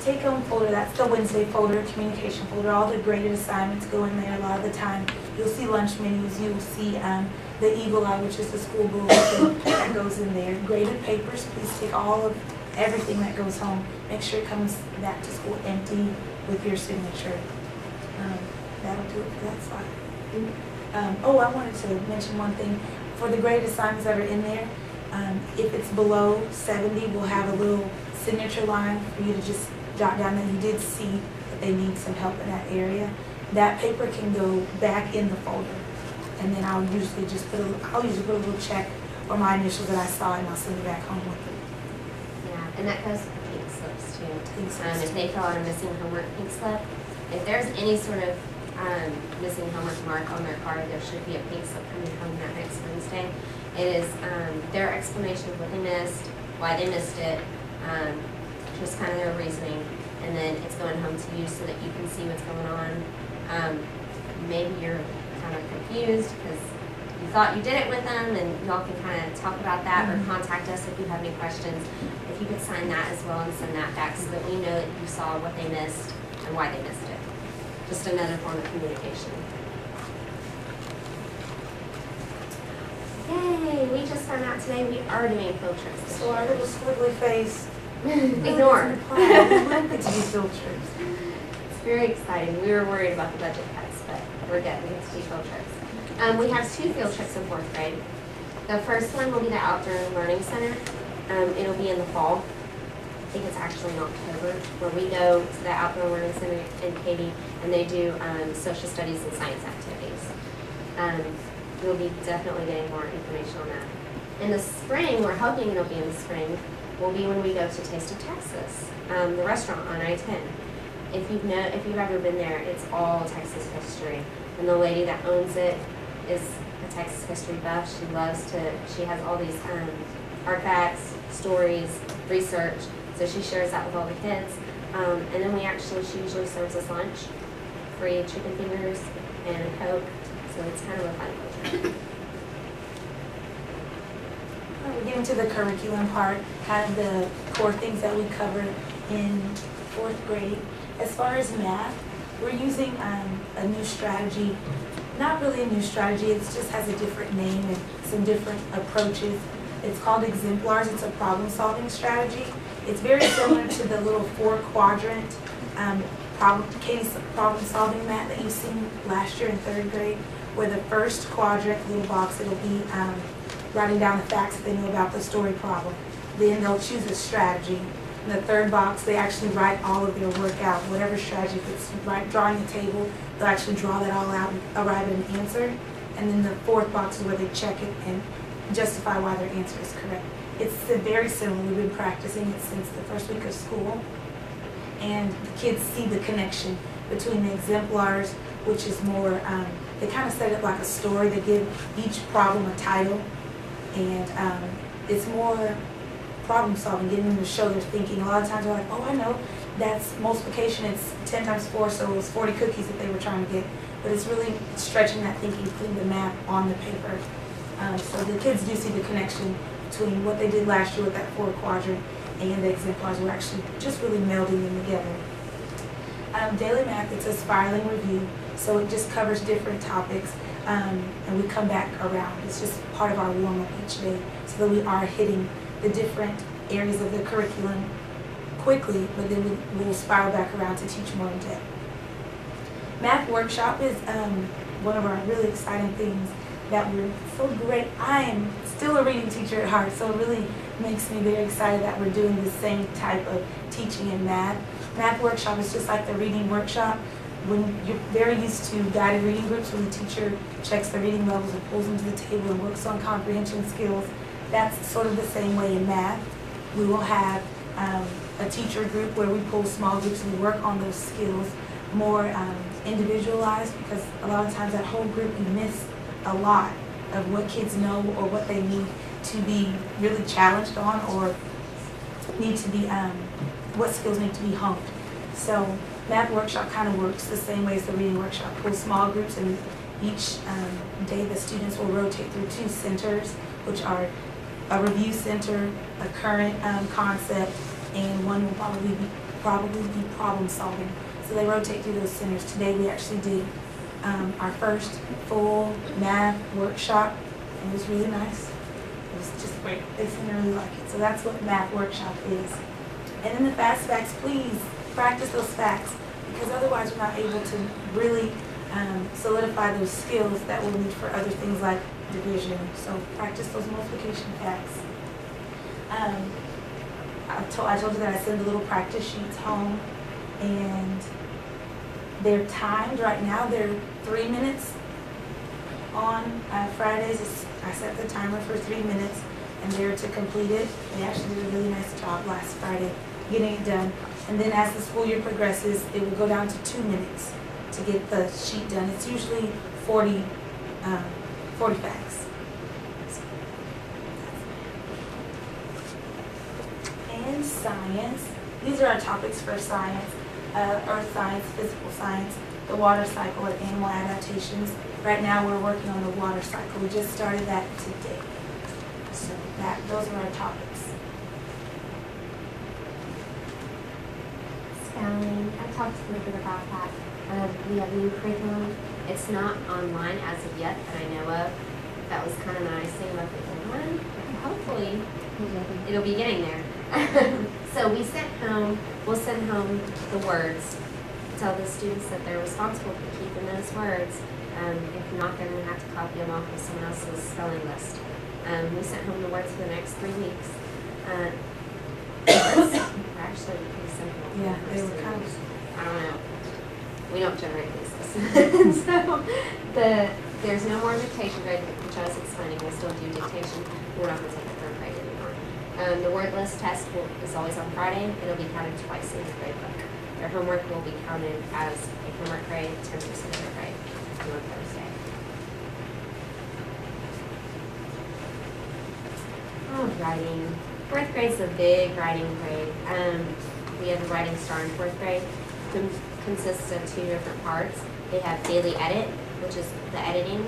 take-home folder, that's the Wednesday folder, communication folder. All the graded assignments go in there a lot of the time. You'll see lunch menus, you'll see the Eagle Eye, which is the school bulletin that goes in there. Graded papers, please take all of everything that goes home. Make sure it comes back to school empty with your signature. That'll do it for that slide. Oh, I wanted to mention one thing. For the graded assignments that are in there, if it's below 70, we'll have a little signature line for you to just jot down that you did see that they need some help in that area. That paper can go back in the folder, and then I'll usually just put a little check or my initials that I saw, and I'll send it back home with it. Yeah, and that goes for pink slips too. If they fill out a missing homework pink slip, if there's any sort of missing homework mark on their card, there should be a pink slip coming home that next Wednesday. It is their explanation of what they missed, why they missed it, just kind of their reasoning, and then it's going home to you so that you can see what's going on. Maybe you're kind of confused because you thought you did it with them, and y'all can kind of talk about that or contact us if you have any questions. If you could sign that as well and send that back so that we know that you saw what they missed and why they missed it. Just another form of communication. Yay! We just found out today we are doing field trips. So our little squiggly face. Ignore. We will get to do field trips. It's very exciting. We were worried about the budget cuts, but we're good. We get to do field trips. We have 2 field trips in 4th grade. The first one will be the Outdoor Learning Center. It'll be in the fall. I think it's actually in October, where we go to the Outdoor Learning Center in Katy, and they do social studies and science activities. We'll be definitely getting more information on that. In the spring, we're hoping it'll be in the spring, will be when we go to Taste of Texas, the restaurant on I-10. If you've ever been there, it's all Texas history. And the lady that owns it is a Texas history buff. She has all these artifacts, stories, research. So she shares that with all the kids. And then she usually serves us lunch, free chicken fingers and a Coke. So it's kind of a fun culture. We're getting to the curriculum part, kind of the core things that we covered in 4th grade. As far as math, we're using a new strategy. Not really a new strategy, it just has a different name and some different approaches. It's called Exemplars. It's a problem-solving strategy. It's very similar to the little 4-quadrant Katie's problem-solving mat that you've seen last year in 3rd grade, where the first quadrant, little box, it'll be writing down the facts that they know about the story problem. Then they'll choose a strategy. In the 3rd box, they actually write all of their work out, whatever strategy. If it's drawing a table, they'll actually draw that all out and arrive at an answer. And then the 4th box is where they check it and justify why their answer is correct. It's very similar. We've been practicing it since the first week of school. And the kids see the connection between the exemplars, which is more, they kind of set it like a story. They give each problem a title. And it's more problem solving, getting them to show their thinking. A lot of times they're like, oh, I know, that's multiplication, it's 10 times 4, so it was 40 cookies that they were trying to get. But it's really stretching that thinking, putting the math on the paper. So the kids do see the connection between what they did last year with that 4-quadrant and the exemplars. We're actually just really melding them together. Daily math, it's a spiraling review, so it just covers different topics. And we come back around. It's just part of our warm-up each day so that we are hitting the different areas of the curriculum quickly, but then we'll spiral back around to teach more in depth. Math workshop is one of our really exciting things that we're so great. I am still a reading teacher at heart, so it really makes me very excited that we're doing the same type of teaching in math. Math workshop is just like the reading workshop. When you're very used to guided reading groups, when the teacher checks the reading levels and pulls them to the table and works on comprehension skills, that's sort of the same way in math. We will have a teacher group where we pull small groups and work on those skills more individualized, because a lot of times that whole group you miss a lot of what kids know or what they need to be really challenged on, or need to be, what skills need to be honed. So math workshop kind of works the same way as the reading workshop. Pull small groups, and each day the students will rotate through 2 centers, which are a review center, a current concept, and one will probably probably be problem solving. So they rotate through those centers. Today we actually did our first full math workshop, and it was really nice. It was just great. They seem to really like it. So that's what math workshop is. And then the fast facts, please practice those facts, because otherwise we're not able to really solidify those skills that we'll need for other things like division. So practice those multiplication facts. I told you that I send the little practice sheets home, and they're timed right now. They're 3 minutes on Fridays. I set the timer for 3 minutes, and they're to complete it. They actually did a really nice job last Friday getting it done. And then as the school year progresses, it will go down to 2 minutes to get the sheet done. It's usually 40 facts. And science. These are our topics for science. Earth science, physical science, the water cycle, and animal adaptations. Right now we're working on the water cycle. We just started that today. So those are our topics. Spelling, I talked a little bit about that. We have new curriculum. It's not online as of yet that I know of. That was kind of the nice thing about the old one. Hopefully, it'll be getting there. So we'll send home the words. Tell the students that they're responsible for keeping those words. If not, they're going to have to copy them off of someone else's spelling list. We sent home the words for the next 3 weeks. They're actually pretty simple. Yeah, they were kind of. I don't know. We don't generate these. So there's no more dictation grade, which I was explaining. We still do dictation. We're not going to take a third grade anymore. The word list test is always on Friday. It'll be counted twice in the grade book. Their homework will be counted as a homework grade, 10% of their grade on Thursday. Oh, writing. Fourth grade's a big writing grade. We have a writing star in fourth grade. Consists of 2 different parts. They have daily edit, which is the editing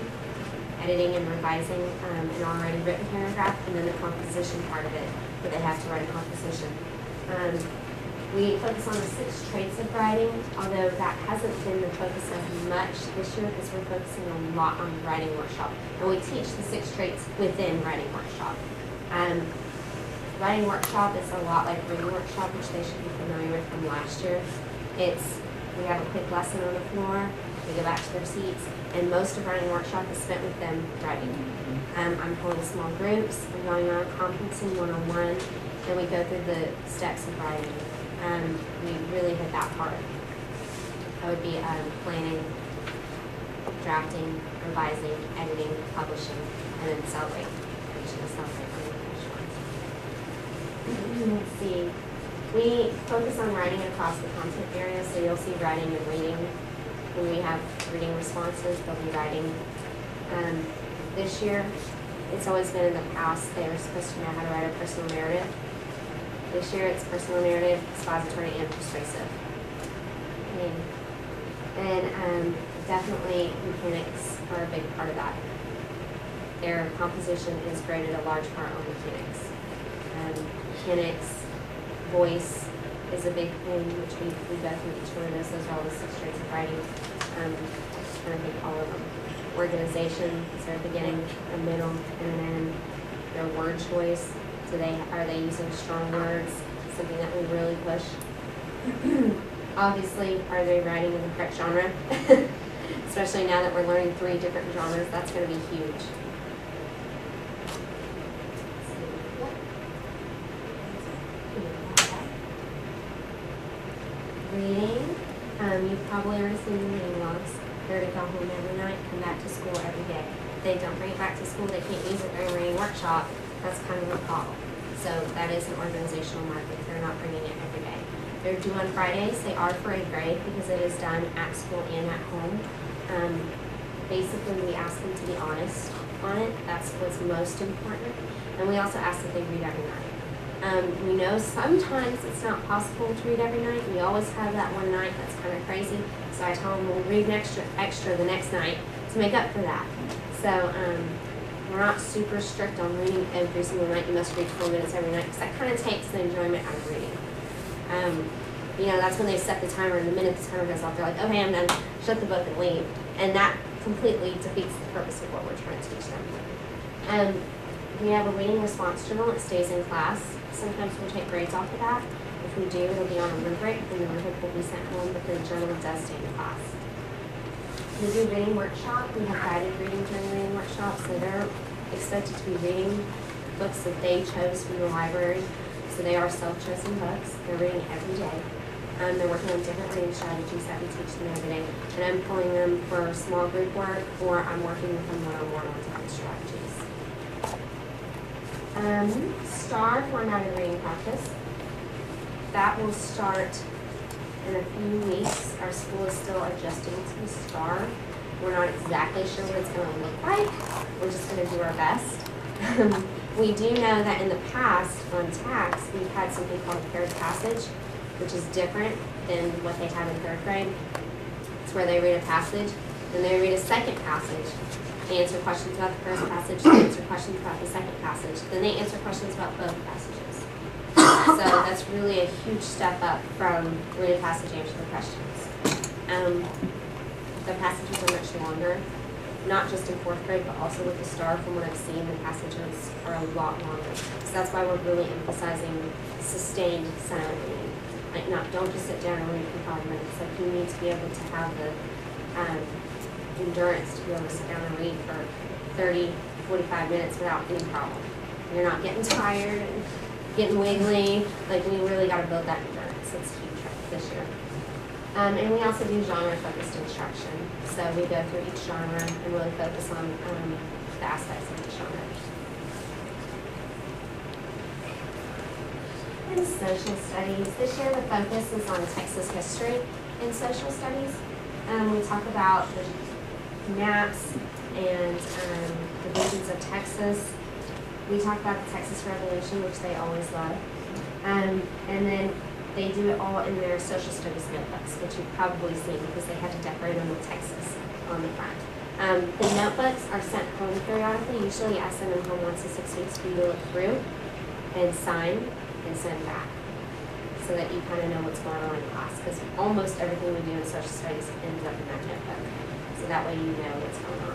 and revising an already written paragraph, and then the composition part of it, where they have to write a composition. We focus on the 6 traits of writing, although that hasn't been the focus of much this year because we're focusing a lot on writing workshop. And we teach the 6 traits within writing workshop. Writing workshop is a lot like reading workshop, which they should be familiar with from last year. We have a quick lesson on the floor, we go back to their seats, and most of writing workshop is spent with them writing. I'm holding small groups, I'm going on conferencing one-on-one, and we go through the steps of writing. We really hit that part. That would be planning, drafting, revising, editing, publishing, and then celebrating. Let's see. We focus on writing across the content area, so you'll see writing and reading. When we have reading responses, they'll be writing. This year, it's always been in the past, they were supposed to know how to write a personal narrative. This year, it's personal narrative, expository, and persuasive. And definitely mechanics are a big part of that. Their composition is graded a large part on mechanics. Mechanics, voice is a big thing, which we go through each one of those. Those are all the 6 traits of writing. Just trying to think all of them. Organization is their beginning, a middle, and an end. Their word choice. So are they using strong words? Something that we really push. Obviously, are they writing in the correct genre? Especially now that we're learning 3 different genres, that's going to be huge. Reading, you've probably already seen the reading logs. They're to go home every night, come back to school every day. If they don't bring it back to school, they can't use it during reading workshop. That's kind of a problem. So that is an organizational mark if they're not bringing it every day. They're due on Fridays. They are for a grade because it is done at school and at home. Basically, we ask them to be honest on it. That's what's most important. And we also ask that they read every night. We know sometimes it's not possible to read every night. We always have that one night that's kind of crazy. So I tell them we'll read an extra the next night to make up for that. So we're not super strict on reading every single night. You must read 4 minutes every night because that kind of takes the enjoyment out of reading. You know, that's when they set the timer, and the minute the timer goes off, they're like, okay, I'm done, shut the book and leave. And that completely defeats the purpose of what we're trying to teach them. We have a reading response journal that stays in class. Sometimes we'll take grades off of that. If we do, it'll be on a rubric, and the rubric will be sent home, but the journal does stay in class. We do reading workshop. We have guided reading during the reading workshop, so they're expected to be reading books that they chose from the library. So they are self-chosen books. They're reading every day. They're working on different reading strategies that we teach them every day. And I'm pulling them for small group work, or I'm working with them one-on-one on different strategies. STAR, formatted reading practice. That will start in a few weeks. Our school is still adjusting to the STAR. We're not exactly sure what it's going to look like. We're just going to do our best. We do know that in the past on tax, we've had something called a paired passage, which is different than what they have in third grade. It's where they read a passage, then they read a second passage. They answer questions about the first passage, they answer questions about the second passage, then they answer questions about both passages. So that's really a huge step up from read a passage, answer the questions. The passages are much longer, not just in fourth grade, but also with the STAR. From what I've seen, the passages are a lot longer. So that's why we're really emphasizing sustained silent reading. Like, don't just sit down and read for 5 minutes. Like, you need to be able to have the endurance to be able to sit down and read for 30, 45 minutes without any problem. You're not getting tired and getting wiggly. Like, we really got to build that endurance. It's huge this year. And we also do genre-focused instruction. So we go through each genre and really focus on the aspects of each genre. And social studies. This year the focus is on Texas history in social studies. We talk about the maps and the regions of Texas. We talk about the Texas Revolution, which they always love. And then they do it all in their social studies notebooks, which you've probably seen because they had to decorate them with Texas on the front. The notebooks are sent home periodically. Usually I send them home once in 6 weeks for you to look through and sign and send back so that you kind of know what's going on in class, because almost everything we do in social studies ends up in that notebook. So that way you know what's going on.